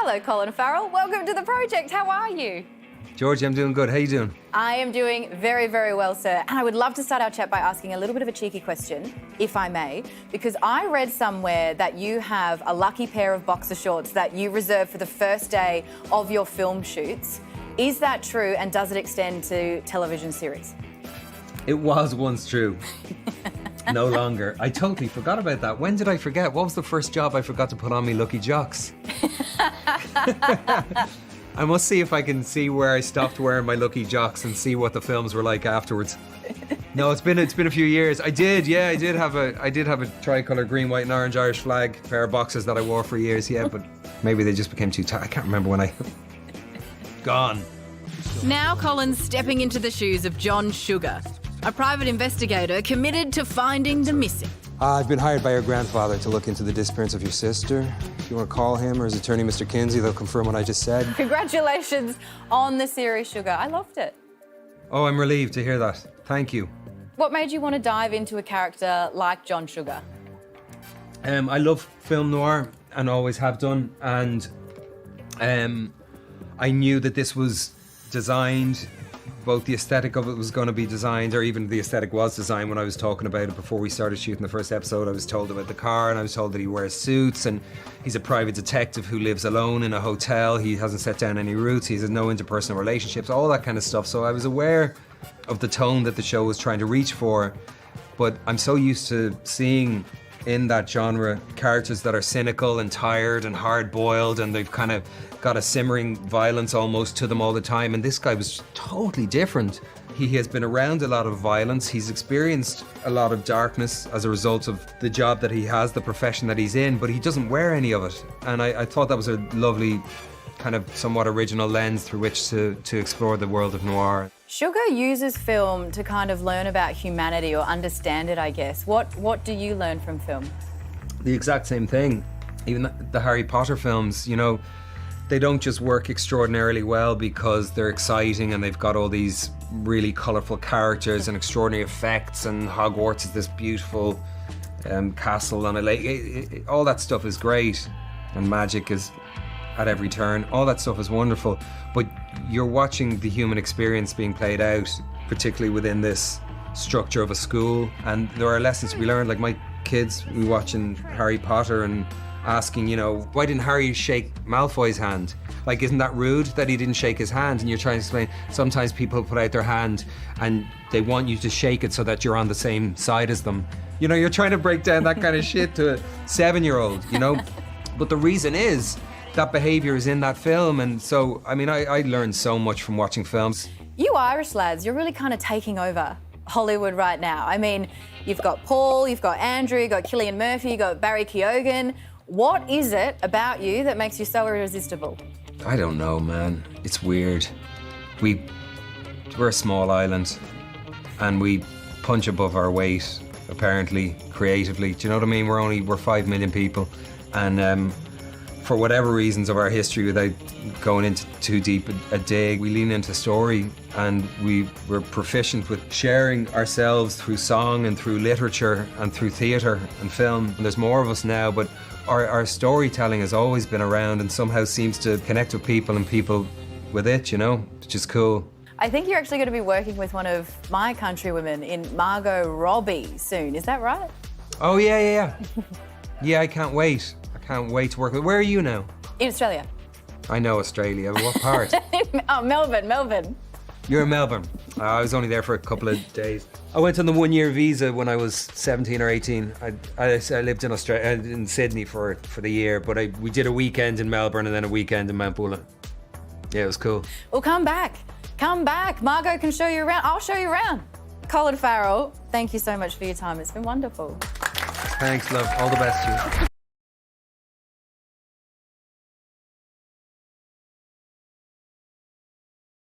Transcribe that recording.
Hello, Colin Farrell. Welcome to the project. How are you? Georgie, I'm doing good. How you doing? I am doing very, very well, sir. And I would love to start our chat by asking a little bit of a cheeky question, if I may, because I read somewhere that you have a lucky pair of boxer shorts that you reserve for the first day of your film shoots. Is that true, and does it extend to television series? It was once true. No longer. I totally forgot about that. When did I forget? What was the first job I forgot to put on me lucky jocks? I must see if I can see where I stopped wearing my lucky jocks and see what the films were like afterwards. No, it's been a few years. I did have a tricolour green, white and orange Irish flag pair of boxers that I wore for years, yeah, but maybe they just became too tight. I can't remember when I gone. Now Colin's stepping into the shoes of John Sugar, a private investigator committed to finding the missing. I've been hired by your grandfather to look into the disappearance of your sister. If you want to call him or his attorney, Mr. Kinsey, they'll confirm what I just said. Congratulations on the series, Sugar. I loved it. Oh, I'm relieved to hear that. Thank you. What made you want to dive into a character like John Sugar? I love film noir and always have done, and I knew that this was designed, both the aesthetic of it was going to be designed, or even the aesthetic was designed when I was talking about it before we started shooting the first episode. I was told about the car, and I was told that he wears suits, and he's a private detective who lives alone in a hotel. He hasn't set down any roots. He has no interpersonal relationships, all that kind of stuff. So I was aware of the tone that the show was trying to reach for, but I'm so used to seeing in that genre characters that are cynical and tired and hard-boiled, and they've kind of got a simmering violence almost to them all the time, and this guy was totally different. He has been around a lot of violence, he's experienced a lot of darkness as a result of the job that he has, the profession that he's in, but he doesn't wear any of it, and I thought that was a lovely kind of somewhat original lens through which to explore the world of noir. Sugar uses film to kind of learn about humanity or understand it, I guess. What do you learn from film? The exact same thing. Even the Harry Potter films, you know, they don't just work extraordinarily well because they're exciting and they've got all these really colourful characters and extraordinary effects, and Hogwarts is this beautiful castle on a lake. All that stuff is great, and magic is at every turn. All that stuff is wonderful, but you're watching the human experience being played out, particularly within this structure of a school, and there are lessons to be learned. Like my kids, we watching Harry Potter and asking, you know, why didn't Harry shake Malfoy's hand? Like, isn't that rude that he didn't shake his hand? And you're trying to explain, sometimes people put out their hand and they want you to shake it so that you're on the same side as them. You know, you're trying to break down that kind of shit to a 7-year-old, you know? But the reason is that behaviour is in that film, and so, I mean, I learned so much from watching films. You Irish lads, you're really kind of taking over Hollywood right now. I mean, you've got Paul, you've got Andrew, you've got Cillian Murphy, you've got Barry Keoghan. What is it about you that makes you so irresistible? I don't know, man. It's weird. We're a small island, and we punch above our weight, apparently, creatively. Do you know what I mean? We're 5 million people, and for whatever reasons of our history, without going into too deep a dig, we lean into story, and we're proficient with sharing ourselves through song and through literature and through theatre and film. And there's more of us now, but our storytelling has always been around and somehow seems to connect with people and people with it, you know, which is cool. I think you're actually going to be working with one of my countrywomen in Margot Robbie soon, is that right? Oh, yeah. Yeah, I can't wait. I can't wait to work with. Where are you now? In Australia. I know Australia. What part? Oh, Melbourne. You're in Melbourne. I was only there for a couple of days. I went on the 1-year visa when I was 17 or 18. I lived in Australia, in Sydney for the year, but we did a weekend in Melbourne and then a weekend in Mount Buller. Yeah, it was cool. Well, come back. Margot can show you around. I'll show you around. Colin Farrell, thank you so much for your time. It's been wonderful. Thanks, love. All the best to you.